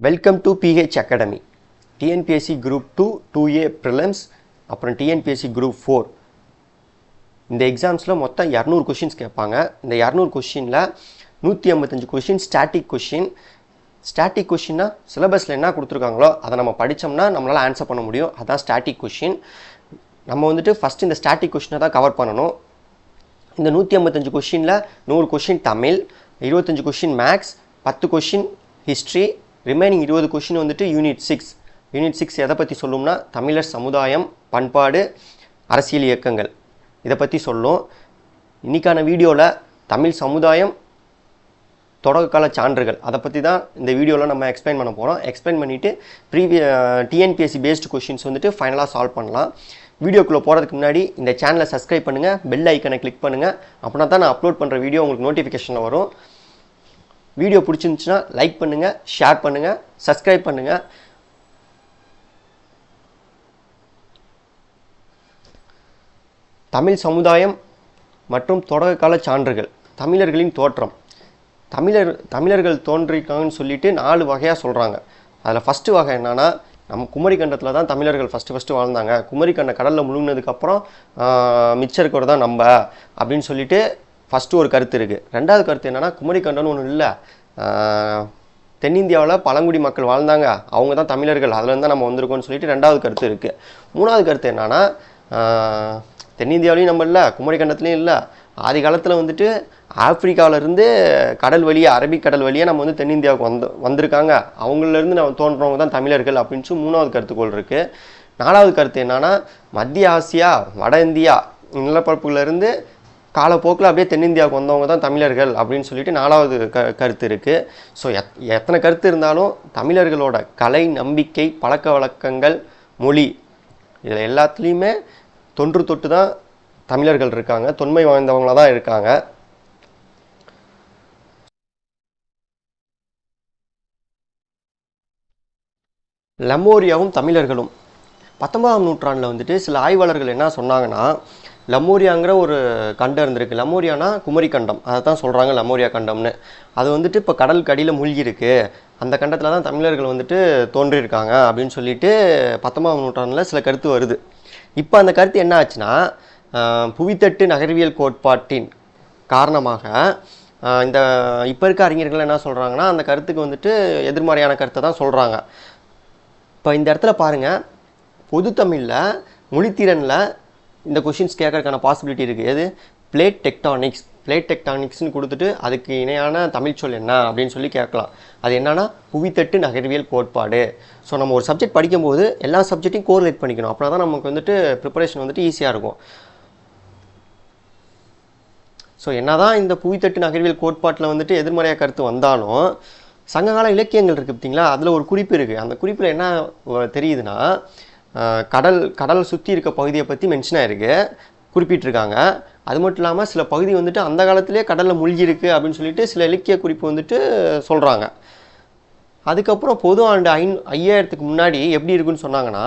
Welcome to PH academy. TNPSC group 2 2A prelims அப்புறம் TNPSC group 4 இந்த எக்ஸாம்ஸில் மொத்தம் 200 questions கேட்பாங்க. இந்த 200 கொஷினில் 155 கொஷின் ஸ்டாட்டிக் கொஷின். ஸ்டாட்டிக் கொஷின்னா சிலபஸில் என்ன கொடுத்துருக்காங்களோ அதை நம்ம படித்தோம்னா நம்மளால் ஆன்சர் பண்ண முடியும். அதுதான் ஸ்டாட்டிக் கொஷின். நம்ம வந்துட்டு ஃபஸ்ட்டு இந்த ஸ்டாட்டிக் கொஷினை தான் கவர் பண்ணணும். இந்த 155 கொஷினில் 100 question Tamil, 25 question maths, 10 question history, remaining 20 question வந்துட்டு யூனிட் 6. யூனிட் 6 எதை பற்றி சொல்லும்னா தமிழர் சமுதாயம், பண்பாடு, அரசியல் இயக்கங்கள் இதை பற்றி சொல்லும். இன்றைக்கான வீடியோவில் தமிழ் சமுதாயம் தொடக்ககால சான்றுகள் அதை பற்றி தான் இந்த வீடியோவில் நம்ம எக்ஸ்பிளைன் பண்ண போகிறோம். எக்ஸ்பிளைன் பண்ணிவிட்டு டிஎன்பிஎஸ்சி பேஸ்டு கொஷின்ஸ் வந்துட்டு ஃபைனலாக சால்வ் பண்ணலாம். வீடியோக்குள்ளே போகிறதுக்கு முன்னாடி இந்த சேனலை சப்ஸ்கிரைப் பண்ணுங்கள், பெல் ஐக்கனை கிளிக் பண்ணுங்கள். அப்படின்னா தான் நான் அப்லோட் பண்ணுற வீடியோ உங்களுக்கு நோட்டிஃபிகேஷனில் வரும். வீடியோ பிடிச்சிருந்துச்சுன்னா லைக் பண்ணுங்கள், ஷேர் பண்ணுங்கள், சப்ஸ்கிரைப் பண்ணுங்கள். தமிழ் சமுதாயம் மற்றும் தொடக்ககால சான்றுகள். தமிழர்களின் தோற்றம். தமிழர்கள் தோன்றிருக்காங்கன்னு சொல்லிட்டு 4 வகையாக சொல்கிறாங்க. அதில் ஃபஸ்ட்டு வகை என்னென்னா, நம்ம குமரிக்கண்டத்தில் தான் தமிழர்கள் ஃபஸ்ட்டு வாழ்ந்தாங்க. குமரிக்கண்ட கடலில் முழுங்கினதுக்கப்புறம் மிச்சம் இருக்கிறது தான் நம்ம அப்படின்னு சொல்லிட்டு ஃபஸ்ட்டு ஒரு கருத்து இருக்குது. ரெண்டாவது கருத்து என்னென்னா, குமரிக்கண்டம்னு ஒன்றும் இல்லை, தென்னிந்தியாவில் பழங்குடி மக்கள் வாழ்ந்தாங்க, அவங்க தான் தமிழர்கள், அதுலேருந்து தான் நம்ம வந்திருக்கோம்னு சொல்லிட்டு ரெண்டாவது கருத்து இருக்குது. மூணாவது கருத்து என்னென்னா, தென்னிந்தியாவிலையும் நம்ம இல்லை, குமரிக்கண்டத்துலேயும் இல்லை, ஆதி காலத்தில் வந்துட்டு ஆப்பிரிக்காவிலேருந்து கடல் வழியாக, அரபிக் கடல் வழியாக நம்ம வந்து தென்னிந்தியாவுக்கு வந்திருக்காங்க, அவங்களிலேருந்து நம்ம தோன்றவங்க தான் தமிழர்கள் அப்படின்ட்டு மூணாவது கருத்துக்கோள் இருக்குது. நாலாவது கருத்து என்னென்னா, மத்திய ஆசியா, வட இந்தியா நிலப்பரப்புலேருந்து காலப்போக்கில் அப்படியே தென்னிந்தியாவுக்கு வந்தவங்க தான் தமிழர்கள் அப்படின்னு சொல்லிட்டு நாலாவது கருத்து இருக்குது. ஸோ எத்தனை கருத்து இருந்தாலும் தமிழர்களோட கலை, நம்பிக்கை, பழக்க வழக்கங்கள், மொழி இதில் எல்லாத்துலேயுமே தொன்று தொட்டு தான் தமிழர்கள் இருக்காங்க, தொன்மை வாய்ந்தவங்களாக தான் இருக்காங்க. லெமோரியாவும் தமிழர்களும். 19ஆம் நூற்றாண்டில் வந்துட்டு சில ஆய்வாளர்கள் என்ன சொன்னாங்கன்னா, லெமோரியாங்கிற ஒரு கண்டம் இருந்திருக்கு. லெமோரியானா குமரிக்கண்டம், அதை தான் சொல்கிறாங்க லெமோரியா கண்டம்னு. அது வந்துட்டு இப்போ கடலுக்கு அடியில் மூழ்கிருக்கு, அந்த கண்டத்தில் தான் தமிழர்கள் வந்துட்டு தோன்றியிருக்காங்க அப்படின்னு சொல்லிட்டு 19ஆம் நூற்றாண்டில் சில கருத்து வருது. இப்போ அந்த கருத்து என்ன ஆச்சுன்னா, புவித்தட்டு நகர்வியல் கோட்பாட்டின் காரணமாக இந்த இப்போ இருக்க அறிஞர்கள் என்ன சொல்கிறாங்கன்னா, அந்த கருத்துக்கு வந்துட்டு எதிர்மறையான கருத்தை தான் சொல்கிறாங்க. இப்போ இந்த இடத்துல பாருங்கள், பொது தமிழில் மொழித்திறனில் இந்த கொஷின்ஸ் கேட்கறதுக்கான பாசிபிலிட்டி இருக்குது. எது? பிளேட் டெக்டானிக்ஸ்னு கொடுத்துட்டு அதுக்கு இணையான தமிழ் சொல் என்ன அப்படின்னு சொல்லி கேட்கலாம். அது என்னன்னா புவித்தட்டு நகர்வியல் கோட்பாடு. ஸோ நம்ம ஒரு சப்ஜெக்ட் படிக்கும்போது எல்லா சப்ஜெக்ட்டையும் கோரிலேட் பண்ணிக்கணும், அப்படின்னா தான் நமக்கு வந்துட்டு ப்ரிப்பரேஷன் வந்துட்டு ஈஸியாக இருக்கும். ஸோ என்ன தான் இந்த புவித்தட்டு நகர்வியல் கோட்பாட்டில் வந்துட்டு எதிர்மறையாக கருத்து வந்தாலும் சங்ககால இலக்கியங்கள் இருக்குது பார்த்தீங்களா, அதில் ஒரு குறிப்பு இருக்குது. அந்த குறிப்பில் என்ன தெரியுதுன்னா, கடல் சுற்றி இருக்க பகுதியை பற்றி மென்ஷன் ஆகிருக்கு, குறிப்பிட்டிருக்காங்க. அது மட்டும் இல்லாமல் சில பகுதி வந்துட்டு அந்த காலத்திலே கடலில் மூழ்கி இருக்குது அப்படின்னு சொல்லிட்டு சில இலக்கிய குறிப்பு வந்துட்டு சொல்கிறாங்க. அதுக்கப்புறம் பொது ஆண்டு 5000க்கு முன்னாடி எப்படி இருக்குன்னு சொன்னாங்கன்னா,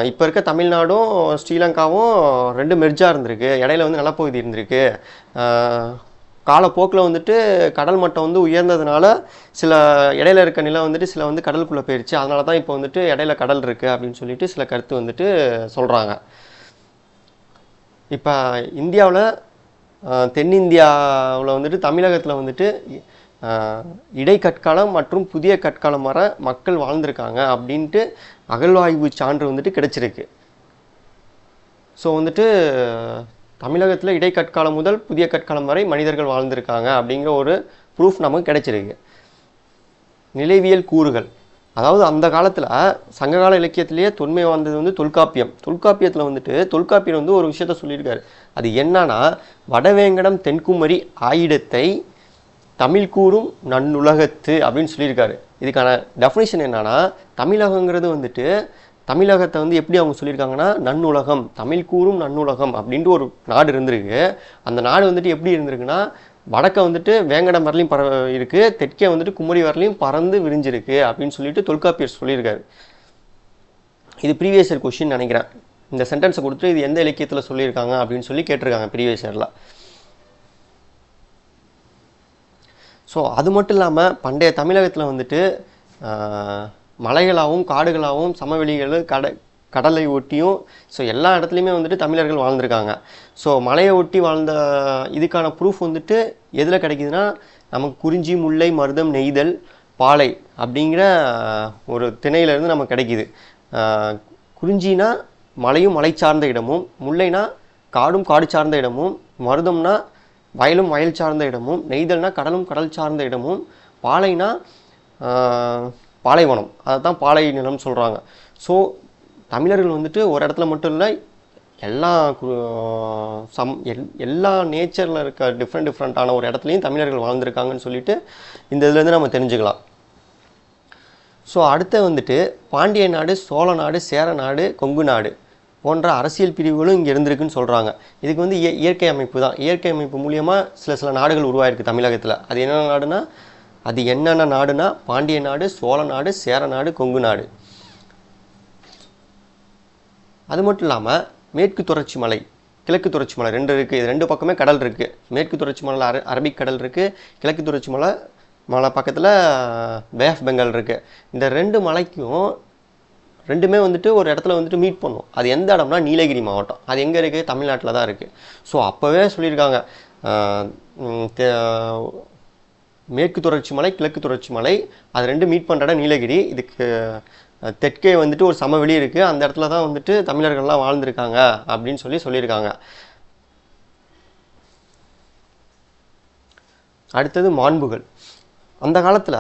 இப்போ இருக்க தமிழ்நாடும் ஸ்ரீலங்காவும் 2 மெர்ஜாக இருந்திருக்கு, இடையில வந்து நிலப்பகுதி இருந்திருக்கு. காலப்போக்கில் வந்துட்டு கடல் மட்டம் வந்து உயர்ந்ததுனால சில இடையில இருக்க நிலம் வந்துட்டு சில வந்து கடலுக்குள்ளே போயிடுச்சு, அதனால தான் இப்போ வந்துட்டு இடையில கடல் இருக்குது அப்படின்னு சொல்லிட்டு சில கருத்து வந்துட்டு சொல்கிறாங்க. இப்போ இந்தியாவில் தென்னிந்தியாவில் வந்துட்டு தமிழகத்தில் வந்துட்டு இடைக்கற்காலம் மற்றும் புதிய கற்காலம் வர மக்கள் வாழ்ந்திருக்காங்க அப்படின்ட்டு அகழ்வாய்வு சான்று வந்துட்டு கிடைச்சிருக்கு. ஸோ வந்துட்டு தமிழகத்தில் இடைக்கற்காலம் முதல் புதிய கற்காலம் வரை மனிதர்கள் வாழ்ந்திருக்காங்க அப்படிங்கிற ஒரு ப்ரூஃப் நமக்கு கிடைச்சிருக்கு. நிலைவியல் கூறுகள். அதாவது அந்த காலத்தில் சங்ககால இலக்கியத்திலேயே தொன்மை வாழ்ந்தது வந்து தொல்காப்பியத்தில் வந்துட்டு தொல்காப்பியர் வந்து ஒரு விஷயத்த சொல்லியிருக்காரு. அது என்னன்னா, வடவேங்கடம் தென்குமரி ஆயிடத்தை தமிழ் கூறும் நன்னுலகத்து அப்படின்னு சொல்லியிருக்காரு. இதுக்கான டெஃபினிஷன் என்னன்னா, தமிழகங்கிறது வந்துட்டு தமிழகத்தை வந்து எப்படி அவங்க சொல்லியிருக்காங்கன்னா, நன்னுலகம், தமிழ் கூறும் நன்னுலகம் அப்படின்ட்டு ஒரு நாடு இருந்திருக்கு. அந்த நாடு வந்துட்டு எப்படி இருந்திருக்குன்னா, வடக்க வந்துட்டு வேங்கடம் வரலையும் இருக்குது, தெற்கே வந்துட்டு குமரி வரலையும் பறந்து விரிஞ்சிருக்கு அப்படின்னு சொல்லிட்டு தொல்காப்பியர் சொல்லியிருக்காரு. இது ப்ரீவியஸ் இயர் கொஷின் நினைக்கிறேன். இந்த சென்டென்ஸை கொடுத்துட்டு இது எந்த இலக்கியத்தில் சொல்லியிருக்காங்க அப்படின்னு சொல்லி கேட்டிருக்காங்க ப்ரீவியஸ் இயரில். ஸோ அது மட்டும் இல்லாமல் பண்டைய தமிழகத்தில் வந்துட்டு மலைகளாகவும் காடுகளாகவும் சமவெளிகள் கடலை ஒட்டியும் ஸோ எல்லா இடத்துலையுமே வந்துட்டு தமிழர்கள் வாழ்ந்திருக்காங்க. ஸோ மலையை ஒட்டி வாழ்ந்த இதுக்கான ப்ரூஃப் வந்துட்டு எதில் கிடைக்குதுன்னா நமக்கு குறிஞ்சி, முல்லை, மருதம், நெய்தல், பாலை அப்படிங்கிற ஒரு திணையிலேருந்து நமக்கு கிடைக்கிது. குறிஞ்சினா மலையும் மலை சார்ந்த இடமும், முல்லைனா காடும் காடு சார்ந்த இடமும், மருதம்னா வயலும் வயல் சார்ந்த இடமும், நெய்தல்னா கடலும் கடல் சார்ந்த இடமும், பாலைனா பாலைவனம், அதை தான் பாலை நிலம் சொல்கிறாங்க. ஸோ தமிழர்கள் வந்துட்டு ஒரு இடத்துல மட்டும் இல்லை, எல்லா எல்லா நேச்சரில் இருக்க டிஃப்ரெண்ட்டான ஒரு இடத்துலையும் தமிழர்கள் வாழ்ந்திருக்காங்கன்னு சொல்லிட்டு இந்த இதுலேருந்து நம்ம தெரிஞ்சுக்கலாம். ஸோ அடுத்து வந்துட்டு பாண்டிய நாடு, சோழ நாடு, சேர நாடு, கொங்கு நாடு போன்ற அரசியல் பிரிவுகளும் இங்கே இருந்திருக்குன்னு சொல்கிறாங்க. இதுக்கு வந்து இயற்கை அமைப்பு தான். இயற்கை அமைப்பு மூலியமாக சில நாடுகள் உருவாயிருக்கு தமிழகத்தில். அது என்னென்ன நாடுனா பாண்டிய நாடு, சோழ நாடு, சேர நாடு, கொங்கு நாடு. அது மட்டும் இல்லாமல் மேற்கு தொடர்ச்சி மலை, கிழக்கு தொடர்ச்சி மலை 2 இருக்குது. இது 2 பக்கமே கடல் இருக்குது. மேற்கு தொடர்ச்சி மலையில் அரபிக் கடல் இருக்குது, கிழக்கு தொடர்ச்சி மலை பக்கத்தில் பே ஆஃப் பெங்கால் இருக்குது. இந்த 2 மலைக்கும் ரெண்டுமே வந்துட்டு ஒரு இடத்துல வந்துட்டு மீட் பண்ணும். அது எந்த இடம்னா நீலகிரி மாவட்டம். அது எங்கே இருக்குது? தமிழ்நாட்டில் தான் இருக்குது. ஸோ அப்போவே சொல்லியிருக்காங்க, மேற்கு தொடர்ச்சி மலை, கிழக்கு தொடர்ச்சி மலை, அது 2 மீட் பண்ணுற இடம் நீலகிரி. இதுக்கு தெற்கே வந்துட்டு ஒரு சமவெளி இருக்குது, அந்த இடத்துல தான் வந்துட்டு தமிழர்கள்லாம் வாழ்ந்திருக்காங்க அப்படின்னு சொல்லியிருக்காங்க. அடுத்தது மாண்புகள். அந்த காலத்தில்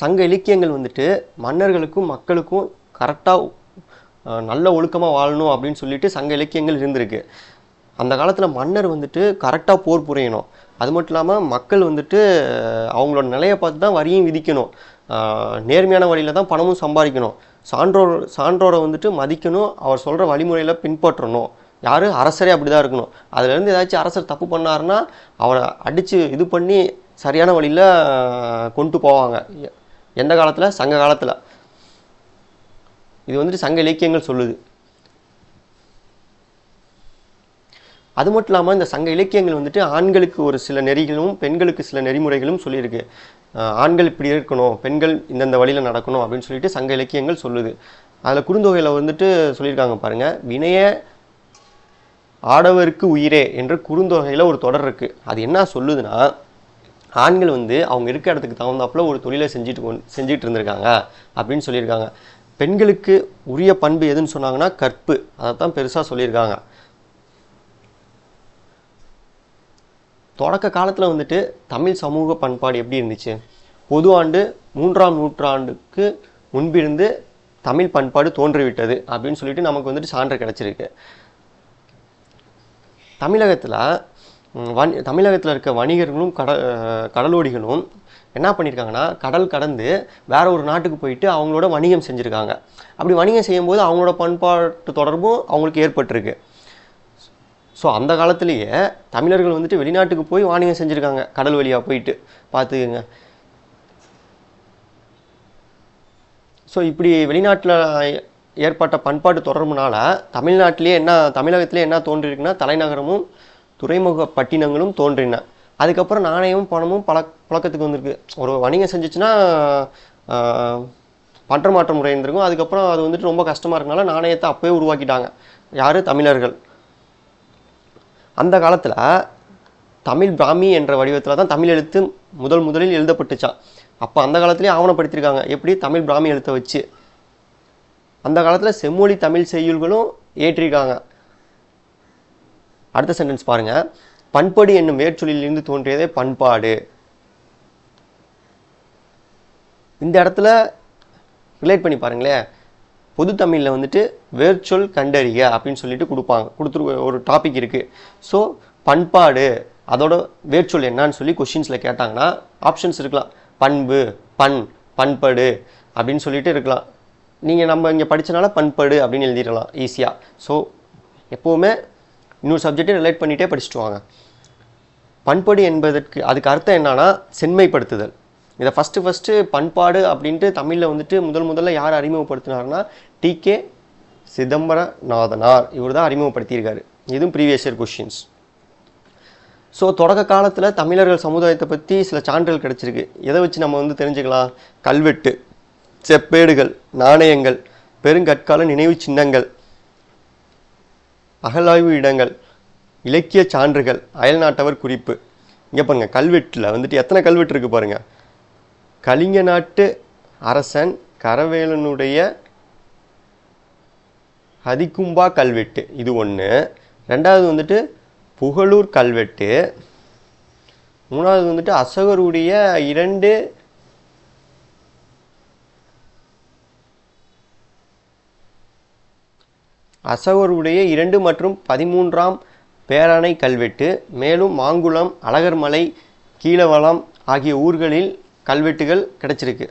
சங்க இலக்கியங்கள் வந்துட்டு மன்னர்களுக்கும் மக்களுக்கும் கரெக்டாக நல்ல ஒழுக்கமாக வாழணும் அப்படின்னு சொல்லிட்டு சங்க இலக்கியங்கள் இருந்திருக்கு. அந்த காலத்தில் மன்னர் வந்துட்டு கரெக்டாக போர் புரியணும். அது மட்டும் இல்லாமல் மக்கள் வந்துட்டு அவங்களோட நிலையை பார்த்து தான் வரியும் விதிக்கணும். நேர்மையான வழியில் தான் பணமும் சம்பாதிக்கணும். சான்றோரை வந்துட்டு மதிக்கணும். அவர் சொல்கிற வழிமுறையில் பின்பற்றணும். யார்? அரசரே அப்படி தான் இருக்கணும். அதுலேருந்து ஏதாச்சும் அரசர் தப்பு பண்ணாருன்னா அவரை அடித்து இது பண்ணி சரியான வழியில் கொண்டு போவாங்க. எந்த காலத்தில்? சங்க காலத்தில். இது வந்துட்டு சங்க இலக்கியங்கள் சொல்லுது. அது மட்டும் இல்லாமல் இந்த சங்க இலக்கியங்கள் வந்துட்டு ஆண்களுக்கு ஒரு சில நெறிகளும் பெண்களுக்கு சில நெறிமுறைகளும் சொல்லியிருக்கு. ஆண்கள் இப்படி இருக்கணும், பெண்கள் இந்தந்த வழியில் நடக்கணும் அப்படின்னு சொல்லிட்டு சங்க இலக்கியங்கள் சொல்லுது. அதில் குறுந்தொகையில் வந்துட்டு சொல்லியிருக்காங்க பாருங்கள், வினய ஆடவருக்கு உயிரே என்ற குறுந்தொகையில் ஒரு தொடர் இருக்குது. அது என்ன சொல்லுதுன்னா, ஆண்கள் வந்து அவங்க இருக்க இடத்துக்கு தகுந்தாப்புல ஒரு தொழிலை செஞ்சுட்டு இருந்திருக்காங்க அப்படின்னு சொல்லியிருக்காங்க. பெண்களுக்கு உரிய பண்பு எதுன்னு சொன்னாங்கன்னா கற்பு. அதை தான் பெருசாக சொல்லியிருக்காங்க. தொடக்க காலத்தில் வந்துட்டு தமிழ் சமூக பண்பாடு எப்படி இருந்துச்சு? பொது ஆண்டு 3ஆம் நூற்றாண்டுக்கு முன்பிருந்து தமிழ் பண்பாடு தோன்றிவிட்டது அப்படின்னு சொல்லிட்டு நமக்கு வந்துட்டு சான்று கிடச்சிருக்கு. தமிழகத்தில் இருக்க வணிகர்களும் கடலோடிகளும் என்ன பண்ணியிருக்காங்கன்னா, கடல் கடந்து வேற ஒரு நாட்டுக்கு போயிட்டு அவங்களோட வணிகம் செஞ்சுருக்காங்க. அப்படி வணிகம் செய்யும்போது அவங்களோட பண்பாட்டு தொடர்பும் அவங்களுக்கு ஏற்பட்டிருக்கு. ஸோ அந்த காலத்திலேயே தமிழர்கள் வந்துட்டு வெளிநாட்டுக்கு போய் வாணிகம் செஞ்சுருக்காங்க, கடல் வழியாக போயிட்டு. பார்த்துக்குங்க. ஸோ இப்படி வெளிநாட்டில் ஏற்பட்ட பண்பாட்டு தொடர்புனால தமிழகத்திலே என்ன தோன்றியிருக்குன்னா, தலைநகரமும் துறைமுக பட்டினங்களும் தோன்றின. அதுக்கப்புறம் நாணயமும் பணமும் புழக்கத்துக்கு வந்திருக்கு. ஒரு வணிகம் செஞ்சிச்சுன்னா பண்ட மாற்ற முறை இருந்திருக்கும். அதுக்கப்புறம் அது வந்துட்டு ரொம்ப கஷ்டமாக இருக்கனால நாணயத்தை அப்போயே உருவாக்கிட்டாங்க. யார்? தமிழர்கள். அந்த காலத்தில் தமிழ் பிராமி என்ற வடிவத்தில் தான் தமிழ் எழுத்து முதலில் எழுதப்பட்டுச்சான். அப்போ அந்த காலத்துலேயே ஆவணப்படுத்தியிருக்காங்க. எப்படி? தமிழ் பிராமி எழுத்தை வச்சு. அந்த காலத்தில் செம்மொழி தமிழ் செய்யுள்களும் ஏற்றிருக்காங்க. அடுத்த சென்டென்ஸ் பாருங்க, பண்படு என்னும் வேர்ச்சொல்லிலிருந்து தோன்றியதே பண்பாடு. இந்த இடத்துல ரிலேட் பண்ணி பாருங்களேன். பொது தமிழில் வந்துட்டு வேர்ச்சொல் கண்டறிய அப்படின்னு சொல்லிட்டு கொடுத்துரு ஒரு டாபிக் இருக்குது. ஸோ பண்பாடு அதோட வேர்ச்சொல் என்னான்னு சொல்லி கொஷின்ஸில் கேட்டாங்கன்னா ஆப்ஷன்ஸ் இருக்கலாம். பண்பு, பண்படு அப்படின்னு சொல்லிட்டு இருக்கலாம். நம்ம இங்கே படித்தனால பண்படு அப்படின்னு எழுதிடலாம் ஈஸியாக. ஸோ எப்போவுமே இன்னொரு சப்ஜெக்டை ரிலேட் பண்ணிகிட்டே படிச்சுட்டு வாங்க. பண்படு என்பதற்கு அதுக்கு அர்த்தம் என்னன்னா செம்மைப்படுத்துதல். இதை ஃபஸ்ட்டு பண்பாடு அப்படின்ட்டு தமிழில் வந்துட்டு முதல்ல யார் அறிமுகப்படுத்தினார்னா டி.கே. சிதம்பரநாதனார். இவர் தான் அறிமுகப்படுத்தியிருக்காரு. இதுவும் ப்ரீவியஸ் இயர் கொஷின்ஸ். ஸோ தொடக்க காலத்தில் தமிழர்கள் சமுதாயத்தை பற்றி சில சான்றுகள் கிடச்சிருக்கு. எதை வச்சு நம்ம தெரிஞ்சுக்கலாம்? கல்வெட்டு. செப்பேடுகள், நாணயங்கள், பெருங்கற்கால நினைவு சின்னங்கள், அகழாய்வு இடங்கள், இலக்கிய சான்றுகள், அயல்நாட்டவர் குறிப்பு. இங்கே பாருங்க, கல்வெட்டில் வந்துட்டு எத்தனை கல்வெட்டு இருக்குது பாருங்க. கலிங்க நாட்டு அரசன் கரவேலனுடைய ஹதிகும்பா கல்வெட்டு இது ஒன்று. ரெண்டாவது வந்துட்டு புகழூர் கல்வெட்டு. மூணாவது வந்துட்டு அசோகருடைய 2 மற்றும் 13ஆம் பேரானை கல்வெட்டு. மேலும் மாங்குளம், அழகர்மலை, கீழவளம் ஆகிய ஊர்களில் கல்வெட்டுகள் கிடச்சிருக்கு.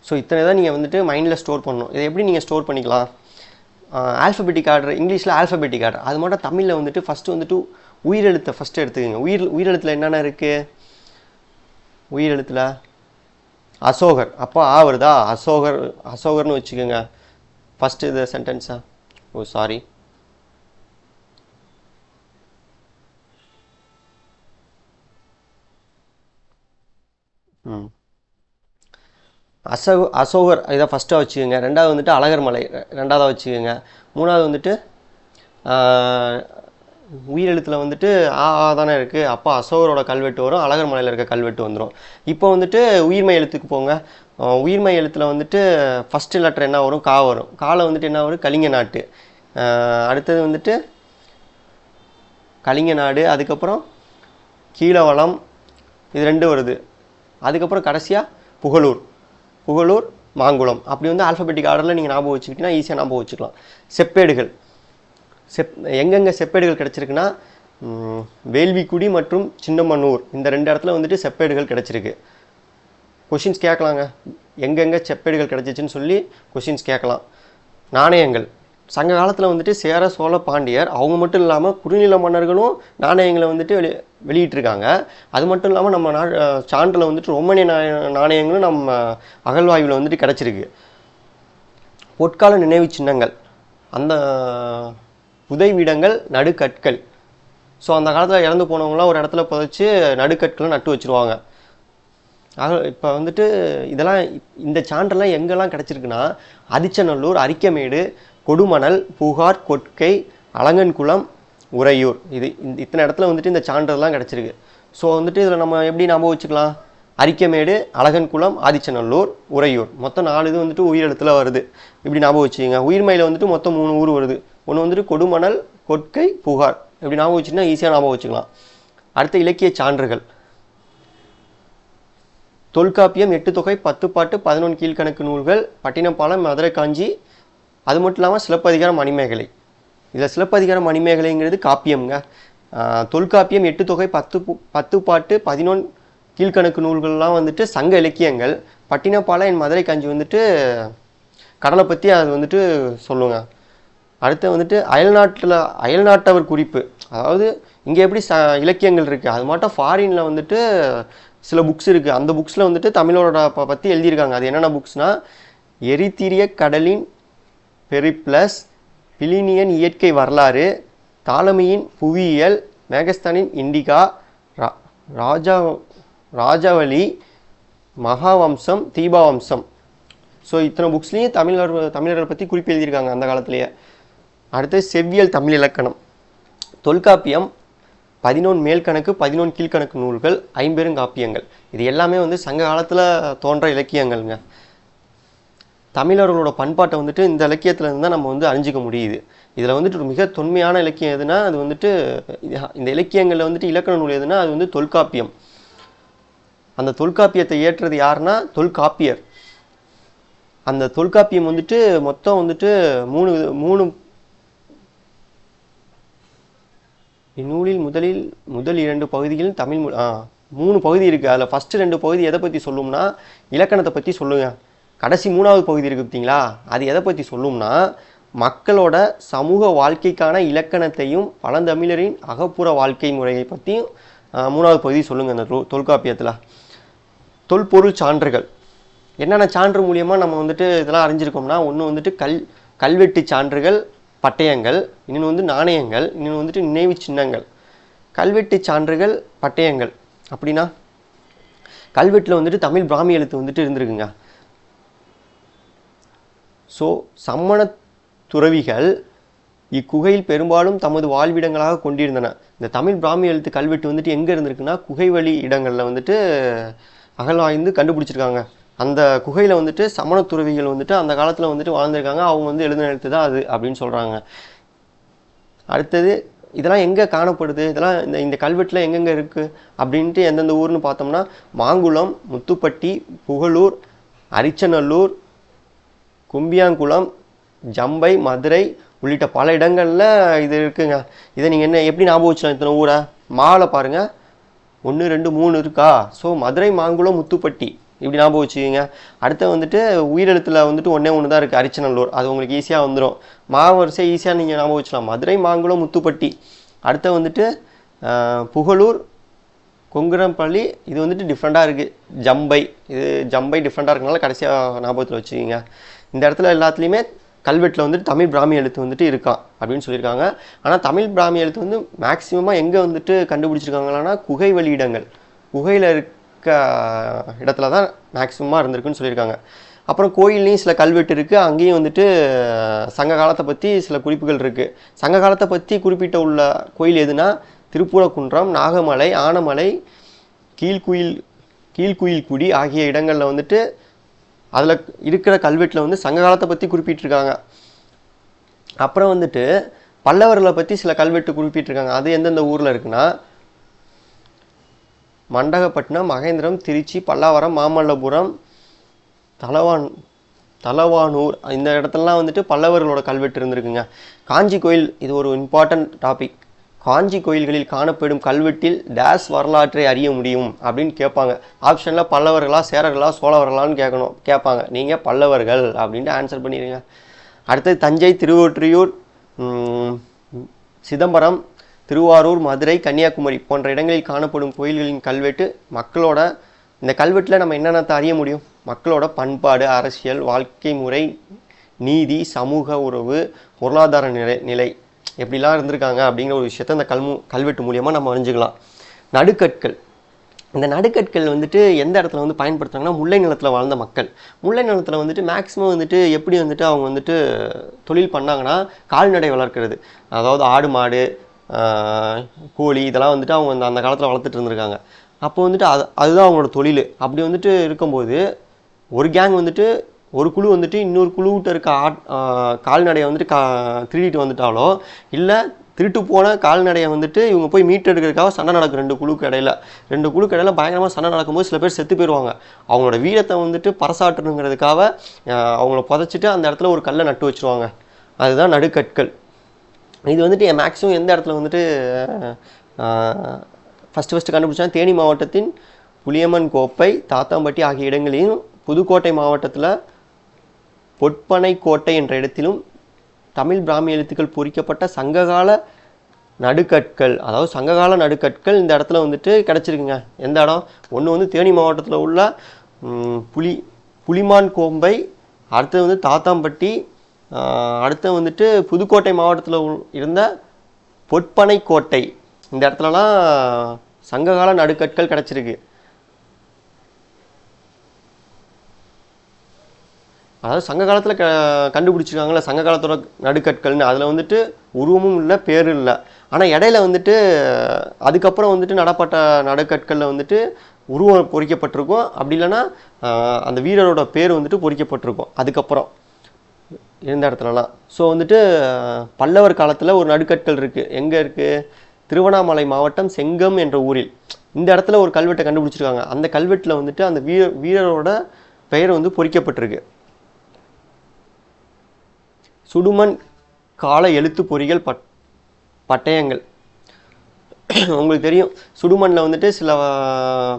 ஸோ இத்தனை தான் நீங்கள் வந்துட்டு மைண்டில் ஸ்டோர் பண்ணணும். இதை எப்படி நீங்கள் ஸ்டோர் பண்ணிக்கலாம்? ஆல்ஃபபெட்டிக் ஆர்டர், இங்கிலீஷில் ஆல்ஃபபெட்டிக் ஆர்டர். அது மட்டும் தமிழில் வந்துட்டு ஃபஸ்ட்டு வந்துட்டு உயிரெழுத்தை ஃபஸ்ட்டு எடுத்துக்கோங்க. உயிரெழுத்தில் என்னென்ன இருக்குது? உயிரெழுத்தில் அசோகர். அப்போ ஆ வருதா? அசோகர்னு வச்சுக்கோங்க ஃபஸ்ட்டு இது சென்டென்ஸா. ஓ சாரி, அசோகர் இதை ஃபஸ்ட்டாக வச்சுக்கோங்க. ரெண்டாவது வந்துட்டு அழகர்மலை ரெண்டாவதாக வச்சுக்கோங்க. மூணாவது வந்துட்டு உயிரெழுத்தில் வந்துட்டு ஆ தானே இருக்குது. அப்போ அசோகரோட கல்வெட்டு வரும், அழகர்மலையில் இருக்க கல்வெட்டு வந்துடும். இப்போ வந்துட்டு உயிர்மை எழுத்துக்கு போங்க. உயிர்மை எழுத்தில் வந்துட்டு ஃபஸ்ட்டு லெட்டர் என்ன வரும்? கா வரும். காலை வந்துட்டு என்ன வரும்? கலிங்க நாட்டு. அடுத்தது வந்துட்டு கலிங்க நாடு, அதுக்கப்புறம் கீழவளம், இது 2 வருது. அதுக்கப்புறம் கடைசியாக புகழூர், மாங்குளம். அப்படி வந்து ஆல்ஃபபெட்டிக் ஆர்டரில் நீங்கள் ஞாபகம் வச்சுக்கிட்டிங்கன்னா ஈஸியாக ஞாபகம் வச்சுக்கலாம். செப்பேடுகள், எங்கெங்கே செப்பேடுகள் கிடச்சிருக்குன்னா வேள்விக்குடி மற்றும் சின்னமனூர் இந்த 2 இடத்துல வந்துட்டு செப்பேடுகள் கிடச்சிருக்கு. கொஷின்ஸ் கேட்கலாங்க, எங்கெங்கே செப்பேடுகள் கிடச்சிச்சின்னு சொல்லி கொஷின்ஸ் கேட்கலாம். நாணயங்கள், சங்க காலத்தில் வந்துட்டு சேர, சோழ, பாண்டியர் அவங்க மட்டும் இல்லாமல் குறுநில மன்னர்களும் நாணயங்களை வந்துட்டு வெளியிட்டிருக்காங்க. அது மட்டும் இல்லாமல் நம்ம சான்றில் வந்துட்டு ரொமனிய நாணயங்களும் நம்ம அகழ்வாய்வில் வந்துட்டு கிடச்சிருக்கு. பொற்கால நினைவு சின்னங்கள், அந்த புதைவிடங்கள், நடுக்கற்கள். ஸோ அந்த காலத்தில் இறந்து போனவங்களாம் ஒரு இடத்துல புதைச்சி நடுக்கற்களை நட்டு வச்சுருவாங்க. இப்போ வந்துட்டு இதெல்லாம் இந்த சான்றெல்லாம் எங்கெல்லாம் கிடச்சிருக்குன்னா அதிச்சநல்லூர், அரிக்கமேடு, கொடுமணல், புகார், கொட்கை, அலங்கன்குளம், உறையூர். இத்தனை இடத்துல வந்துட்டு இந்த சான்றெல்லாம் கிடச்சிருக்கு. ஸோ வந்துட்டு இதில் நம்ம எப்படி ஞாபகம் வச்சுக்கலாம்? அரிக்கமேடு, அலங்கன்குளம், ஆதிச்சநல்லூர், உறையூர், மொத்தம் 4 இது வந்துட்டு உயிரெழுத்தில் வருது. இப்படி ஞாபகம் வச்சுக்கோங்க. உயிர்மையில் வந்துட்டு மொத்தம் 3 ஊர் வருது. ஒன்று வந்துட்டு கொடுமணல், கொட்கை, புகார். இப்படி ஞாபகம் வச்சுன்னா ஈஸியாக ஞாபகம் வச்சுக்கலாம். அடுத்த இலக்கிய சான்றுகள், தொல்காப்பியம், 8 தொகை, 10 பாட்டு, 11 கீழ்கணக்கு நூல்கள், பட்டினப்பாலம், மதுரை காஞ்சி. அது மட்டும் இல்லாமல் சிலப்பதிகாரம், மணிமேகலை. இதில் சிலப்பதிகாரம், மணிமேகலைங்கிறது காப்பியம்ங்க. தொல்காப்பியம், 8 தொகை, 10 பாட்டு, 11 கீழ்கணக்கு நூல்கள்லாம் வந்துட்டு சங்க இலக்கியங்கள். பட்டினப்பாலம், என் மதுரை காஞ்சி வந்துட்டு கடலை பற்றி அது வந்துட்டு சொல்லுங்க. அடுத்து வந்துட்டு அயல்நாட்டவர் குறிப்பு. அதாவது இங்கே எப்படி இலக்கியங்கள் இருக்குது, அது மட்டும் ஃபாரினில் வந்துட்டு சில புக்ஸ் இருக்குது. அந்த புக்ஸில் வந்துட்டு தமிழோட பற்றி எழுதியிருக்காங்க. அது என்னென்ன புக்ஸ்னால் எரித்திரிய கடலின் பெரிப்ளஸ், பிலினியன் இயற்கை வரலாறு, தாலமியின் புவியியல், மேகஸ்தானின் இண்டிகா, ராஜாவளி, மகாவம்சம், தீபாவம்சம். ஸோ இத்தனை புக்ஸ்லேயும் தமிழர்களை பற்றி குறிப்பு எழுதியிருக்காங்க அந்த காலத்திலேயே. அடுத்து செவ்வியல் தமிழ் இலக்கணம். தொல்காப்பியம், 11 மேல்கணக்கு, 11 கீழ்கணக்கு நூல்கள், 5 பெருங்காப்பியங்கள். இது எல்லாமே வந்து சங்க காலத்தில் தோன்ற இலக்கியங்கள்ங்க. தமிழர்களோட பண்பாட்டை வந்துட்டு இந்த இலக்கியத்தில் இருந்து தான் நம்ம வந்து அறிஞ்சிக்க முடியுது. இதில் வந்துட்டு மிக தொன்மையான இலக்கியம் எதுனா அது வந்துட்டு இந்த இலக்கியங்களில் வந்துட்டு இலக்கண நூல் எதுனா அது வந்து தொல்காப்பியம். அந்த தொல்காப்பியத்தை ஏற்றது யாருன்னா தொல்காப்பியர். அந்த தொல்காப்பியம் வந்துட்டு மொத்தம் வந்துட்டு மூணு இந்நூலில் முதல் 2 பகுதிகளில் தமிழ் 3 பகுதி இருக்குது. அதில் ஃபஸ்ட்டு 2 பகுதி எதை பற்றி சொல்லும்னா இலக்கணத்தை பற்றி சொல்லுங்க. கடைசி 3வது பகுதி இருக்குது பார்த்தீங்களா, அது எதை பற்றி சொல்லும்னா மக்களோட சமூக வாழ்க்கைக்கான இலக்கணத்தையும் பழந்தமிழரின் அகப்புற வாழ்க்கை முறையை பற்றியும் 3வது பகுதி சொல்லுங்கள் அந்த தொல்காப்பியத்தில். தொல்பொருள் சான்றுகள், என்னென்ன சான்று மூலியமாக நம்ம வந்துட்டு இதெல்லாம் அறிஞ்சிருக்கோம்னா, ஒன்று வந்துட்டு கல்வெட்டு சான்றுகள், பட்டயங்கள், இன்னொன்று வந்து நாணயங்கள், இன்னொன்று வந்துட்டு நினைவு சின்னங்கள். கல்வெட்டு சான்றுகள், பட்டயங்கள் அப்படின்னா கல்வெட்டில் வந்துட்டு தமிழ் பிராமி எழுத்து வந்துட்டு இருந்திருக்குங்க. ஸோ சமண துறவிகள் இக்குகையில் பெரும்பாலும் தமது வாழ்விடங்களாக கொண்டிருந்தன. இந்த தமிழ் பிராமி எழுத்து கல்வெட்டு வந்துட்டு எங்கே இருந்திருக்குன்னா குகை வழி இடங்களில் வந்துட்டு அகழ்வாய்ந்து கண்டுபிடிச்சிருக்காங்க. அந்த குகையில் வந்துட்டு சமண துறவிகள் வந்துட்டு அந்த காலத்தில் வந்துட்டு வாழ்ந்திருக்காங்க. அவங்க வந்து எழுதின எழுத்து தான் அது அப்படின்னு சொல்கிறாங்க. அடுத்தது இதெல்லாம் எங்கே காணப்படுது, இதெல்லாம் இந்த கல்வெட்டில் எங்கெங்கே இருக்குது அப்படின்ட்டு எந்தெந்த ஊர்னு பார்த்தோம்னா மாங்குளம், முத்துப்பட்டி, புகழூர், அரிச்சநல்லூர், கும்பியாங்குளம், ஜம்பை, மதுரை உள்ளிட்ட பல இடங்களில் இது இருக்குங்க. இதை நீங்கள் என்ன எப்படி ஞாபகம் வச்சுக்கலாம் இத்தனை ஊரை? மாலை பாருங்கள், 1 2 3 இருக்கா? ஸோ மதுரை, மாங்குளம், முத்துப்பட்டி இப்படி ஞாபகம் வச்சுக்கிங்க. அடுத்து வந்துட்டு உயிரெழுத்தில் வந்துட்டு 1 1 தான் இருக்குது, அரிச்சநல்லூர். அது உங்களுக்கு ஈஸியாக வந்துடும். வரிசை ஈஸியாக நீங்கள் ஞாபகம் வச்சுக்கலாம். மதுரை, மாங்குளம், முத்துப்பட்டி. அடுத்து வந்துட்டு புகழூர், கொங்குரம்பள்ளி. இது வந்துட்டு டிஃப்ரெண்ட்டாக இருக்குது. ஜம்பை, இது ஜம்பை டிஃப்ரெண்ட்டாக இருக்கனால கடைசியாக ஞாபகத்தில் வச்சுக்கிங்க. இந்த இடத்துல எல்லாத்துலேயுமே கல்வெட்டில் வந்துட்டு தமிழ் பிராமி எழுத்து வந்துட்டு இருக்கான் அப்படின்னு சொல்லியிருக்காங்க. ஆனால் தமிழ் பிராமி எழுத்து வந்து மேக்சிமமாக எங்கே வந்துட்டு கண்டுபிடிச்சிருக்காங்களான்னா குகை வெளியிடங்கள், குகையில் இருக்க இடத்துல தான் மேக்சிமமாக இருந்திருக்குன்னு சொல்லியிருக்காங்க. அப்புறம் கோயில்லையும் சில கல்வெட்டு இருக்குது. அங்கேயும் வந்துட்டு சங்க காலத்தை பற்றி சில குறிப்புகள் இருக்குது. சங்க காலத்தை பற்றி குறிப்பிட்ட உள்ள கோயில் எதுனா திருப்பூரக்குன்றம், நாகமலை, ஆனமலை, கீழ்குயில்குடி ஆகிய இடங்களில் வந்துட்டு அதில் இருக்கிற கல்வெட்டில் வந்து சங்க காலத்தை பற்றி குறிப்பிட்டிருக்காங்க. அப்புறம் வந்துட்டு பல்லவர்களை பற்றி சில கல்வெட்டு குறிப்பிட்டிருக்காங்க. அது எந்தெந்த ஊரில் இருக்குன்னா மண்டகப்பட்டினம், மகேந்திரம், திருச்சி, பல்லாவரம், மாமல்லபுரம், தலவானூர். இந்த இடத்துலலாம் வந்துட்டு பல்லவர்களோட கல்வெட்டு இருந்திருக்குங்க. காஞ்சி கோயில், இது ஒரு இம்பார்ட்டன்ட் டாபிக். காஞ்சி கோயில்களில் காணப்படும் கல்வெட்டில் டேஸ் வரலாற்றை அறிய முடியும் அப்படின்னு கேட்பாங்க. ஆப்ஷனில் பல்லவர்களா, சேரர்களா, சோழவர்களான்னு கேட்பாங்க. நீங்கள் பல்லவர்கள் அப்படின்ட்டு ஆன்சர் பண்ணிடுங்க. அடுத்தது தஞ்சை, திருவொற்றியூர், சிதம்பரம், திருவாரூர், மதுரை, கன்னியாகுமரி போன்ற இடங்களில் காணப்படும் கோயில்களின் கல்வெட்டு மக்களோட இந்த கல்வெட்டில் நம்ம என்னென்னத்தை அறிய முடியும்? மக்களோட பண்பாடு, அரசியல், வாழ்க்கை முறை, நீதி, சமூக உறவு, பொருளாதார நிலை எப்படிலாம் இருந்திருக்காங்க அப்படிங்கிற ஒரு விஷயத்த இந்த கல்வெட்டு மூலியமாக நம்ம அறிஞ்சுக்கலாம். நடுக்கற்கள், இந்த நடுக்கற்கள் வந்துட்டு எந்த இடத்துல வந்து பயன்படுத்துகிறாங்கன்னா முல்லை நிலத்தில் வாழ்ந்த மக்கள். முல்லை நிலத்தில் வந்துட்டு மேக்ஸிமம் வந்துட்டு எப்படி வந்துட்டு அவங்க வந்துட்டு தொழில் பண்ணாங்கன்னா கால்நடை வளர்க்குறது, அதாவது ஆடு, மாடு, கோழி இதெல்லாம் வந்துட்டு அவங்க அந்த காலத்தில் வளர்த்துட்டு இருந்திருக்காங்க. அப்போ வந்துட்டு அதுதான் அவங்களோட தொழில். அப்படி வந்துட்டு இருக்கும்போது ஒரு கேங் வந்துட்டு ஒரு குழு வந்துட்டு இன்னொரு குழுவிட்ட இருக்க கால்நடையை வந்துட்டு திருடிட்டு வந்துட்டாலோ இல்லை திருட்டு போன கால்நடையை வந்துட்டு இவங்க போய் மீட்டெடுக்கிறதுக்காக சண்டை நடக்கும். ரெண்டு குழுக்கு இடையில பயங்கரமாக சண்டை நடக்கும்போது சில பேர் செத்து போயிடுவாங்க. அவங்களோட வீரத்தை வந்துட்டு பறைசாற்றணுங்கிறதுக்காக அவங்கள புதைச்சிட்டு அந்த இடத்துல ஒரு கல்லை நட்டு வச்சுருவாங்க. அதுதான் நடுக்கற்கள். இது வந்துட்டு மேக்ஸிமம் எந்த இடத்துல வந்துட்டு ஃபஸ்ட்டு கண்டுபிடிச்சா தேனி மாவட்டத்தின் புளியம்மன் கோப்பை, தாத்தாம்பட்டி ஆகிய இடங்களிலும், புதுக்கோட்டை மாவட்டத்தில் பொற்பனை கோட்டை என்ற இடத்திலும் தமிழ் பிராமி எழுத்துக்கள் பொறிக்கப்பட்ட சங்ககால நடுக்கற்கள், அதாவது சங்ககால நடுக்கற்கள் இந்த இடத்துல வந்துட்டு கிடச்சிருக்குங்க. எந்த இடம்? ஒன்று வந்து தேனி மாவட்டத்தில் உள்ள புலிமான் கோம்பை, அடுத்தது வந்து தாத்தாம்பட்டி, அடுத்து வந்துட்டு புதுக்கோட்டை மாவட்டத்தில் இருந்த பொற்பனை கோட்டை. இந்த இடத்துலலாம் சங்ககால நடுக்கற்கள் கிடச்சிருக்கு. அதாவது சங்க காலத்தில் கண்டுபிடிச்சிருக்காங்களே சங்க காலத்தோட நடுக்கற்கள்னு, அதில் வந்துட்டு உருவமும் இல்லை, பேரும் இல்லை. ஆனால் இடையில வந்துட்டு அதுக்கப்புறம் வந்துட்டு நடப்பட்ட நடுக்கற்களில் வந்துட்டு உருவம் பொறிக்கப்பட்டிருக்கும். அப்படி இல்லைன்னா அந்த வீரரோட பேர் வந்துட்டு பொறிக்கப்பட்டிருக்கும் அதுக்கப்புறம் இருந்த இடத்துலலாம். ஸோ வந்துட்டு பல்லவர் காலத்தில் ஒரு நடுக்கற்கள் இருக்குது. எங்கே இருக்குது? திருவண்ணாமலை மாவட்டம் செங்கம் என்ற ஊரில் இந்த இடத்துல ஒரு கல்வெட்டை கண்டுபிடிச்சிருக்காங்க. அந்த கல்வெட்டில் வந்துட்டு அந்த வீரரோட பெயர் வந்து பொறிக்கப்பட்டிருக்கு. சுடுமண் கால எழுத்து பொறிகள் பட்டயங்கள். உங்களுக்கு தெரியும், சுடுமண்ணில் வந்துட்டு சில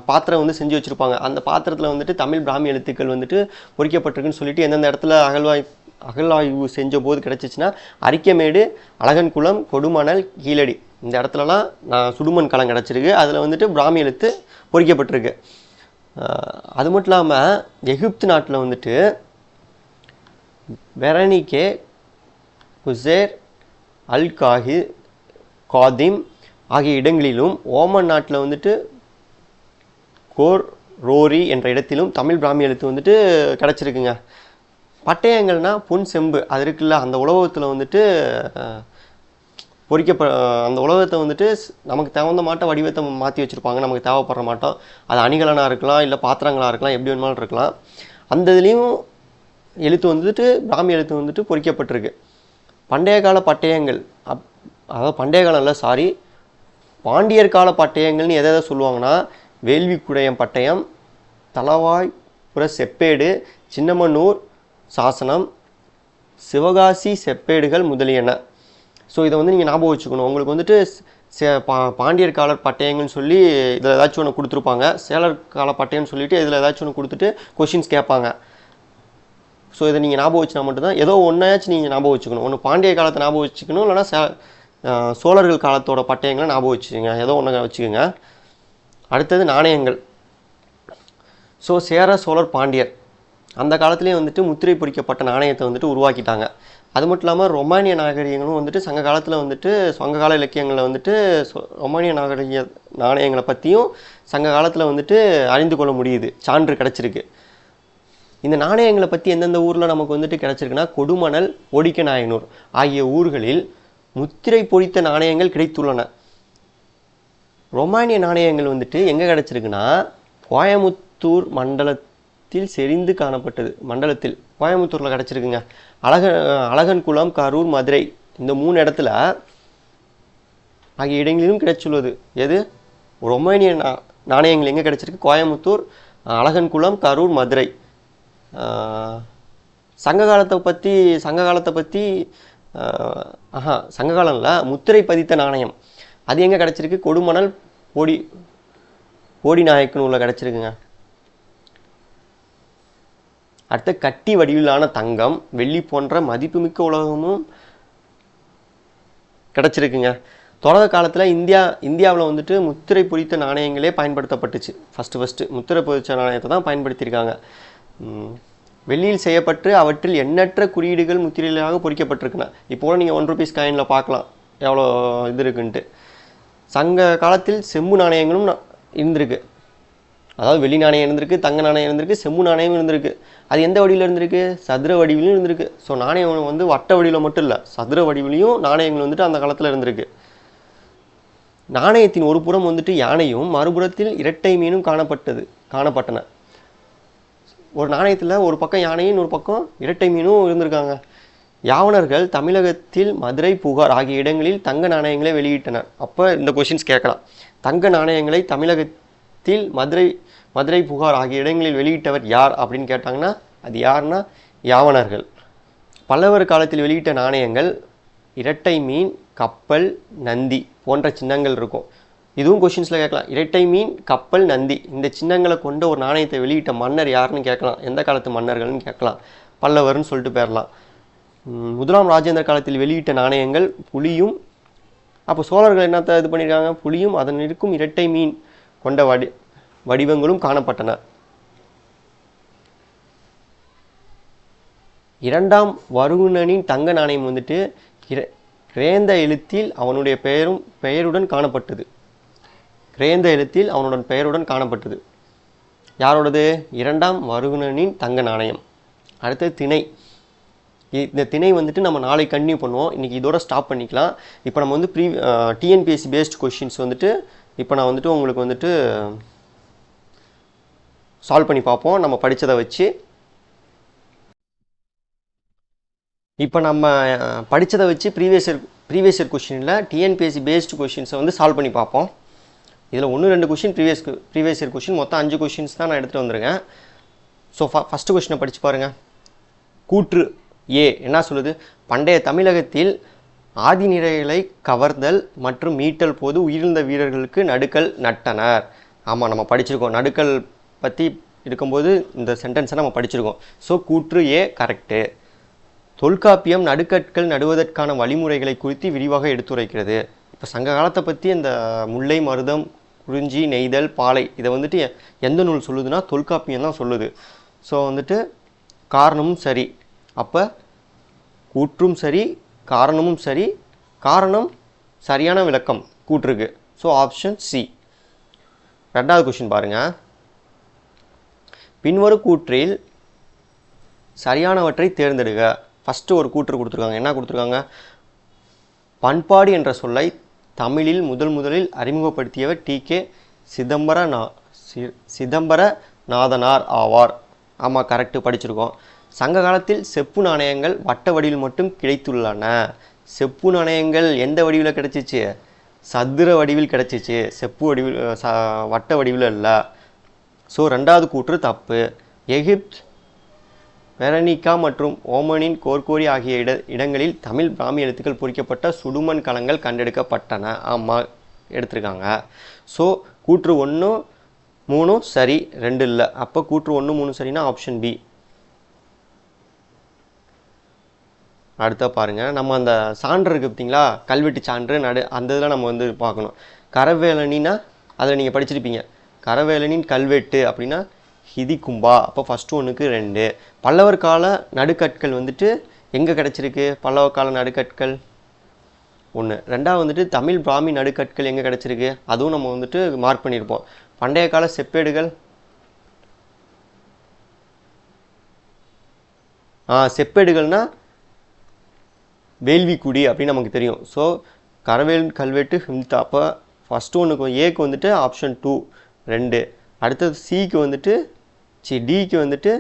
பாத்திரம் வந்து செஞ்சு வச்சுருப்பாங்க. அந்த பாத்திரத்தில் வந்துட்டு தமிழ் பிராமி எழுத்துக்கள் வந்துட்டு பொறிக்கப்பட்டிருக்குன்னு சொல்லிட்டு எந்தெந்த இடத்துல அகழ்வாய்வு செஞ்ச போது கிடச்சிச்சின்னா அரிக்கமேடு, அழகன்குளம், கொடுமணல், கீழடி இந்த இடத்துலலாம் சுடுமண் களம் கிடச்சிருக்கு. அதில் வந்துட்டு பிராமி எழுத்து பொறிக்கப்பட்டிருக்கு. அது மட்டும் இல்லாமல் எகிப்து நாட்டில் வந்துட்டு வெரனிகே, குசேர், அல் காதிம் ஆகிய இடங்களிலும், ஓமன் நாட்டில் வந்துட்டு கோர் ரோரி என்ற இடத்திலும் தமிழ் பிராமி எழுத்து வந்துட்டு கிடச்சிருக்குங்க. பட்டயங்கள்னா பொன் செம்பு அது இருக்குல்ல, அந்த உலோகத்தில் வந்துட்டு அந்த உலோகத்தை வந்துட்டு நமக்கு தகுந்த மாட்ட வடிவத்தை மாற்றி வச்சுருப்பாங்க. நமக்கு தேவைப்படுற மாட்டோம், அது அணிகலனாக இருக்கலாம், இல்லை பாத்திரங்களாக இருக்கலாம், எப்படி வேணுமாலும் இருக்கலாம். அந்த இதுலேயும் எழுத்து வந்துட்டு பிராமி எழுத்து வந்துட்டு பொறிக்கப்பட்டிருக்கு. பண்டைய கால பட்டயங்கள் அதாவது பண்டைய காலம் இல்லை, சாரி, பாண்டியர் கால பட்டயங்கள்னு எதை சொல்லுவாங்கன்னா, வேள்விக்குடையம் பட்டயம், தளவாய்புர செப்பேடு, சின்னமனூர் சாசனம், சிவகாசி செப்பேடுகள் முதலியன. ஸோ இதை வந்து நீங்கள் ஞாபகம் வச்சுக்கணும். உங்களுக்கு வந்துட்டு பாண்டியர் கால பட்டயங்கள்னு சொல்லி இதில் ஏதாச்சும் ஒன்று கொடுத்துருப்பாங்க, சேலர் கால பட்டயம்னு சொல்லிட்டு இதில் ஏதாச்சும் ஒன்று கொடுத்துட்டு கொஷின்ஸ் கேட்பாங்க. ஸோ இதை நீங்கள் ஞாபகம் வச்சுனா மட்டும்தான், ஏதோ ஒன்றையாச்சும் நீங்கள் ஞாபகம் வச்சுக்கணும். ஒன்று பாண்டிய காலத்தை ஞாபகம் வச்சுக்கணும், இல்லைனா சோழர்கள் காலத்தோட பட்டயங்களை ஞாபகம் வச்சுக்கோங்க, ஏதோ ஒன்று வச்சுக்கோங்க. அடுத்தது நாணயங்கள். ஸோ சேர சோழர் பாண்டியர் அந்த காலத்துலேயே வந்துட்டு முத்திரை பொறிக்கப்பட்ட நாணயத்தை வந்துட்டு உருவாக்கிட்டாங்க. அது மட்டும் இல்லாமல் ரொமானிய நாகரிகங்களும் வந்துட்டு சங்க காலத்தில் வந்துட்டு சங்ககால இலக்கியங்களில் வந்துட்டு ரொமானிய நாகரிக நாணயங்களை பற்றியும் சங்க காலத்தில் வந்துட்டு அறிந்து கொள்ள முடியுது, சான்று கிடச்சிருக்கு. இந்த நாணயங்களை பற்றி எந்தெந்த ஊரில் நமக்கு வந்துட்டு கிடச்சிருக்குன்னா, கொடுமணல், ஓடிக்கநாயனூர் ஆகிய ஊர்களில் முத்திரை பொறித்த நாணயங்கள் கிடைத்துள்ளன. ரொமானிய நாணயங்கள் வந்துட்டு எங்கே கிடச்சிருக்குன்னா, கோயமுத்தூர் மண்டலத்தில் செறிந்து காணப்பட்டது. மண்டலத்தில் கோயமுத்தூரில் கிடச்சிருக்குங்க. அழகன்குளம், கரூர், மதுரை இந்த 3 இடத்துல ஆகிய இடங்களிலும் கிடைச்சுள்ளது. எது? ரொமானிய நாணயங்கள் எங்கே கிடச்சிருக்கு? கோயமுத்தூர், அழகன்குளம், கரூர், மதுரை. சங்ககாலத்தை பற்றி சங்ககாலம் இல்லை, முத்திரை பதித்த நாணயம் அது எங்கே கிடச்சிருக்கு? கொடுமணல், போடிநாயக்கன் உள்ள கிடச்சிருக்குங்க. அடுத்த கட்டி வடிவிலான தங்கம், வெள்ளி போன்ற மதிப்புமிக்க உலோகமும் கிடச்சிருக்குங்க. தொடக்க காலத்தில் இந்தியாவில் வந்துட்டு முத்திரை பொறித்த நாணயங்களே பயன்படுத்தப்பட்டுச்சு. ஃபஸ்ட்டு முத்திரை பொறித்த நாணயத்தை தான் பயன்படுத்தியிருக்காங்க. வெள்ளியில் செய்யப்பட்டு அவற்றில் எண்ணற்ற குறியீடுகள் முத்திரைகளாக பொறிக்கப்பட்டிருக்குண்ணா. இப்போ நீங்கள் 1 ரூபீஸ் காயினில் பார்க்கலாம் எவ்வளோ இது இருக்குன்ட்டு. சங்க காலத்தில் செம்பு நாணயங்களும் இருந்திருக்கு. அதாவது வெள்ளி நாணயம் இருந்திருக்கு, தங்க நாணயம் இருந்திருக்கு, செம்பு நாணயம் இருந்திருக்கு. அது எந்த வடிவில் இருந்திருக்கு? சதுர வடிவிலையும் இருந்திருக்கு. ஸோ நாணயம் வந்து வட்ட வடிவில் மட்டும் இல்லை, சதுர வடிவிலையும் நாணயங்கள் வந்துட்டு அந்த காலத்தில் இருந்திருக்கு. நாணயத்தின் ஒரு புறம் வந்துட்டு யானையும் மறுபுறத்தில் இரட்டை மீனும் காணப்பட்டன. ஒரு நாணயத்தில் ஒரு பக்கம் யானையும் ஒரு பக்கம் இரட்டை மீனும் இருந்திருக்காங்க. யாவனர்கள் தமிழகத்தில் மதுரை, புகார் ஆகிய இடங்களில் தங்க நாணயங்களை வெளியிட்டனர். அப்போ இந்த கொஷின்ஸ் கேட்கலாம். தங்க நாணயங்களை தமிழகத்தில் மதுரை, புகார் ஆகிய இடங்களில் வெளியிட்டவர் யார் அப்படின்னு கேட்டாங்கன்னா, அது யாருன்னா யாவனர்கள். பல்லவர் காலத்தில் வெளியிட்ட நாணயங்கள் இரட்டை மீன், கப்பல், நந்தி போன்ற சின்னங்கள் இருக்கும். இதுவும் கொஷின்ஸில் கேட்கலாம். இரட்டை மீன், கப்பல், நந்தி இந்த சின்னங்களை கொண்ட ஒரு நாணயத்தை வெளியிட்ட மன்னர் யாருன்னு கேட்கலாம். எந்த காலத்து மன்னர்கள்னு கேட்கலாம். பல்லவர்னு சொல்லிட்டு போயிடலாம். முதலாம் ராஜேந்திர காலத்தில் வெளியிட்ட நாணயங்கள் புலியும், அப்போ சோழர்கள் என்னத்தை இது பண்ணியிருக்காங்க? புலியும் அதன் இருக்கும் இரட்டை மீன் கொண்ட வடிவங்களும் காணப்பட்டன. 2ஆம் வருகுணனின் தங்க நாணயம் வந்துட்டு கிரேந்த எழுத்தில் அவனுடைய பெயருடன் காணப்பட்டது. கிரேந்த எழுத்தில் அவனுடன் பெயருடன் காணப்பட்டது. யாரோடது? 2ஆம் வருகுணனின் தங்க நாணயம். அடுத்தது திணை. இந்த திணை வந்துட்டு நம்ம நாளை கண்டினியூ பண்ணுவோம். இன்றைக்கி இதோட ஸ்டாப் பண்ணிக்கலாம். இப்போ நம்ம வந்து டிஎன்பிஎஸ்சி பேஸ்ட் கொஷின்ஸ் வந்துட்டு இப்போ நான் வந்துட்டு உங்களுக்கு வந்துட்டு சால்வ் பண்ணி பார்ப்போம் நம்ம படித்ததை வச்சு. இப்போ நம்ம படித்ததை வச்சு ப்ரீவியஸ் இயர் கொஷினில் டிஎன்பிஎஸ்சி பேஸ்டு கொஷின்ஸை வந்து சால்வ் பண்ணி பார்ப்போம். இதில் 1-2 கொஷின் ப்ரீவியஸ் இயர் கொஷின், மொத்தம் 5 கொஷின்ஸ் தான் நான் எடுத்துகிட்டு வந்திருக்கேன். ஸோ ஃபஸ்ட்டு கொஷினை படித்து பாருங்கள். கூற்று ஏ என்ன சொல்லுது? பண்டைய தமிழகத்தில் ஆதிநிலைகளை கவர்தல் மற்றும் மீட்டல் போது உயிரிழந்த வீரர்களுக்கு நடுக்கல் நட்டனர். ஆமாம், நம்ம படிச்சிருக்கோம். நடுக்கல் பற்றி இருக்கும்போது இந்த சென்டென்ஸை நம்ம படிச்சிருக்கோம். ஸோ கூற்று ஏ கரெக்டு. தொல்காப்பியம் நடுக்கற்கள் நடுவதற்கான வழிமுறைகளை குறித்து விரிவாக எடுத்துரைக்கிறது. இப்போ சங்க காலத்தை பற்றி இந்த முல்லை, மருதம், குறிஞ்சி, நெய்தல், பாலை இதை வந்துட்டு எந்த நூல் சொல்லுதுன்னா தொல்காப்பியம் தான் சொல்லுது. ஸோ வந்துட்டு காரணமும் சரி. அப்போ கூற்றும் சரி, காரணமும் சரி. காரணம் சரியான விளக்கம் கூற்றுக்கு. So option C. 2வது கொஷின் பாருங்கள். பின்வரும் கூற்றில் சரியானவற்றை தேர்ந்தெடுக. ஃபஸ்ட்டு ஒரு கூற்று கொடுத்துருக்காங்க. என்ன கொடுத்துருக்காங்க? பண்பாடு என்ற சொல்லை தமிழில் முதலில் அறிமுகப்படுத்தியவர் டி.கே. சிதம்பரநாதனார் ஆவார். ஆமாம், கரெக்டு, படிச்சிருக்கோம். சங்க காலத்தில் செப்பு நாணயங்கள் வட்ட வடிவில் மட்டும் கிடைத்துள்ளன. செப்பு நாணயங்கள் எந்த வடிவில் கிடைச்சிச்சு? சதுர வடிவில் கிடைச்சிச்சு. செப்பு வடிவில் வட்ட வடிவில் இல்லை. ஸோ 2வது கூற்று தப்பு. எகிப்து, வெரனிகா மற்றும் ஓமனின் கோர்கோரி ஆகிய இடங்களில் தமிழ் பிராமி எழுத்துக்கள் பொறிக்கப்பட்ட சுடுமண் கலங்கள் கண்டெடுக்கப்பட்டன. ஆமாம், எடுத்திருக்காங்க. ஸோ கூற்று 1, 3 சரி, 2 இல்லை. அப்போ கூற்று 1, 3 சரின்னா ஆப்ஷன் பி. அடுத்த பாருங்கள், நம்ம அந்த சான்று இருக்குது பார்த்தீங்களா, கல்வெட்டு சான்று அந்த இதில் நம்ம வந்து பார்க்கணும். கரவேலனின்னா அதில் நீங்கள் படிச்சிருப்பீங்க. கரவேலனின் கல்வெட்டு அப்படின்னா ஹிதிகும்பா. அப்போ ஃபஸ்ட்டு 1க்கு 2. பல்லவர் கால நடுக்கற்கள் வந்துட்டு எங்கே கிடச்சிருக்கு? பல்லவர் கால நடுக்கற்கள் 1. 2வது வந்துட்டு தமிழ் பிராமி நடுக்கற்கள் எங்கே கிடச்சிருக்கு? அதுவும் நம்ம வந்துட்டு மார்க் பண்ணியிருப்போம். பண்டைய கால செப்பேடுகள், செப்பேடுகள்னா வேள்விக்குடி அப்படின்னு நமக்கு தெரியும். ஸோ கரவேல் கல்வெட்டு ஹிம்தா. அப்போ ஃபஸ்ட்டு 1க்கு ஏக்கு வந்துட்டு ஆப்ஷன் 2 2. அடுத்தது சிக்கு வந்துட்டு டிக்கு வந்துட்டு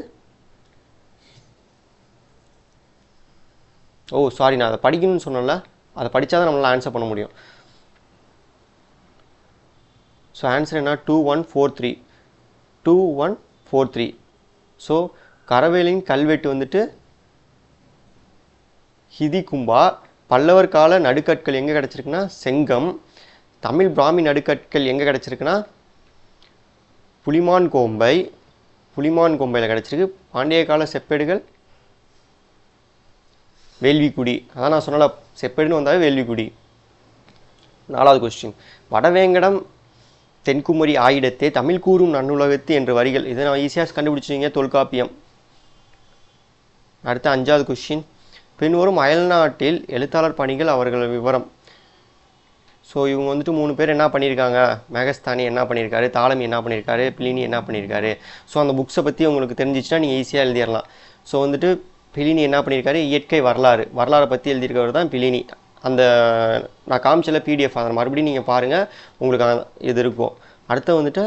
சாரி, நான் அதை படிக்கணும்னு சொன்னேன்ல, அதை படித்தா தான் நம்மளால் ஆன்சர் பண்ண முடியும். ஸோ ஆன்சர் என்ன? 2143. 2143. ஸோ கரவேலின் கல்வெட்டு வந்துட்டு ஹிதிகும்பா. பல்லவர் கால நடுக்கற்கள் எங்கே கிடச்சிருக்குன்னா செங்கம். தமிழ் பிராமி நடுக்கற்கள் எங்கே கிடச்சிருக்குன்னா புலிமான்கோம்பையில் கிடச்சிருக்கு. பாண்டிய கால செப்பேடுகள் வேள்விக்குடி. அதான் நான் சொன்னல, செப்பேடுன்னு வந்தாவே வேள்விக்குடி. 4வது கொஸ்டின். வடவேங்கடம் தென்குமரி ஆயிடத்தே தமிழ் கூறும் நன்னுலகத்து என்ற வரிகள். இதை நான் ஈஸியாக கண்டுபிடிச்சிங்க, தொல்காப்பியம். அடுத்த 5வது கொஸ்டின். பின்வரும் அயல்நாட்டில் எழுத்தாளர் பணிகள் அவர்கள் விவரம். ஸோ இவங்க வந்துட்டு 3 பேர் என்ன பண்ணியிருக்காங்க? மெகஸ்தானி என்ன பண்ணியிருக்காரு, தாலமி என்ன பண்ணியிருக்காரு, பிளினி என்ன பண்ணியிருக்காரு. ஸோ அந்த புக்ஸை பற்றி உங்களுக்கு தெரிஞ்சிச்சுன்னா நீங்கள் ஈஸியாக எழுதிடலாம். ஸோ வந்துட்டு பிளினி என்ன பண்ணியிருக்காரு? இயற்கை வரலாறை பற்றி எழுதியிருக்கவர் தான் பிளினி. அந்த நான் காமிச்சல PDF, அதை மறுபடியும் நீங்கள் பாருங்கள், உங்களுக்கு இது இருக்கும். அடுத்து வந்துட்டு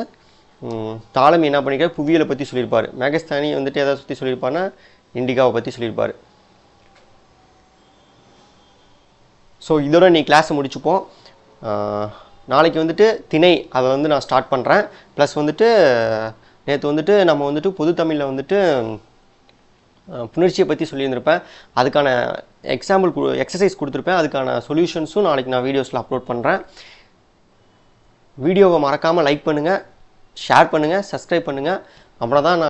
தாலமி என்ன பண்ணியிருக்காரு? புவியியலை பற்றி சொல்லியிருப்பார். மெகஸ்தானி வந்துட்டு எதை பற்றி சொல்லியிருப்பாருன்னா இண்டிகாவை பற்றி சொல்லியிருப்பார். ஸோ இதோட நீ கிளாஸை முடிச்சுப்போம். நாளைக்கு வந்துட்டு திணை அதை வந்து நான் ஸ்டார்ட் பண்ணுறேன். ப்ளஸ் வந்துட்டு நேற்று வந்துட்டு நம்ம வந்துட்டு பொது தமிழில் வந்துட்டு புணர்ச்சியை பற்றி சொல்லியிருந்திருப்பேன். அதுக்கான எக்ஸசைஸ் கொடுத்துருப்பேன். அதுக்கான சொல்யூஷன்ஸும் நாளைக்கு நான் வீடியோஸில் அப்லோட் பண்ணுறேன். வீடியோவை மறக்காமல் லைக் பண்ணுங்கள், ஷேர் பண்ணுங்கள், சப்ஸ்கிரைப் பண்ணுங்கள். அப்புறம் தான் நான்